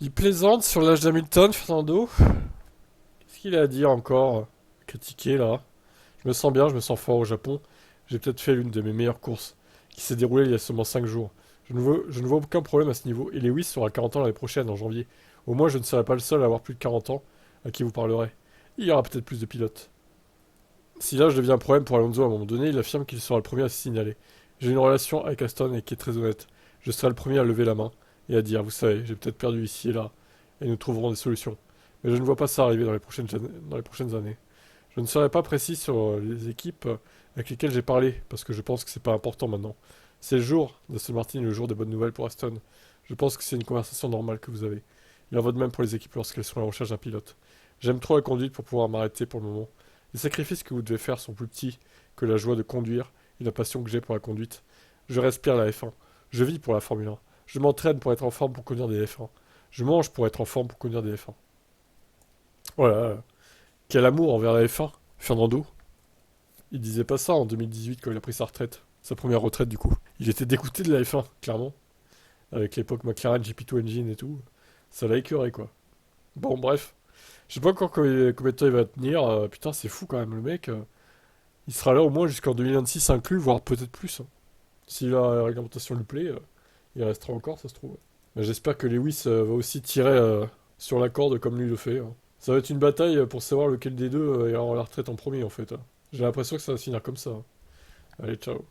Il plaisante sur l'âge d'Hamilton, Fernando. Qu'est-ce qu'il a à dire encore? Critiquer là. Je me sens bien, je me sens fort au Japon. J'ai peut-être fait l'une de mes meilleures courses, qui s'est déroulée il y a seulement 5 jours. Je ne vois aucun problème à ce niveau, et Lewis sera 40 ans l'année prochaine, en janvier. Au moins, je ne serai pas le seul à avoir plus de 40 ans à qui vous parlerez. Il y aura peut-être plus de pilotes. Si l'âge devient un problème pour Alonso à un moment donné, il affirme qu'il sera le premier à se signaler. J'ai une relation avec Aston et qui est très honnête. Je serai le premier à lever la main et à dire, vous savez, j'ai peut-être perdu ici et là, et nous trouverons des solutions. Mais je ne vois pas ça arriver dans les prochaines années. Je ne serai pas précis sur les équipes avec lesquelles j'ai parlé, parce que je pense que c'est pas important maintenant. C'est le jour d'Aston Martin et le jour des bonnes nouvelles pour Aston. Je pense que c'est une conversation normale que vous avez. Il en va de même pour les équipes lorsqu'elles sont à la recherche d'un pilote. J'aime trop la conduite pour pouvoir m'arrêter pour le moment. Les sacrifices que vous devez faire sont plus petits que la joie de conduire et la passion que j'ai pour la conduite. Je respire la F1. Je vis pour la Formule 1. Je m'entraîne pour être en forme pour conduire des F1. Je mange pour être en forme pour conduire des F1. Voilà. Quel amour envers la F1, Fernando. Il disait pas ça en 2018 quand il a pris sa retraite. Sa première retraite du coup. Il était dégoûté de la F1, clairement. Avec l'époque McLaren GP2 Engine et tout. Ça l'a écœuré quoi. Bon bref. Je sais pas encore combien de temps il va tenir. Putain c'est fou quand même le mec. Il sera là au moins jusqu'en 2026 inclus, voire peut-être plus, hein. Si la réglementation lui plaît, il restera encore, ça se trouve. Mais j'espère que Lewis va aussi tirer sur la corde comme lui le fait, hein. Ça va être une bataille pour savoir lequel des deux ira à la retraite en premier, en fait, hein. J'ai l'impression que ça va se finir comme ça, hein. Allez, ciao.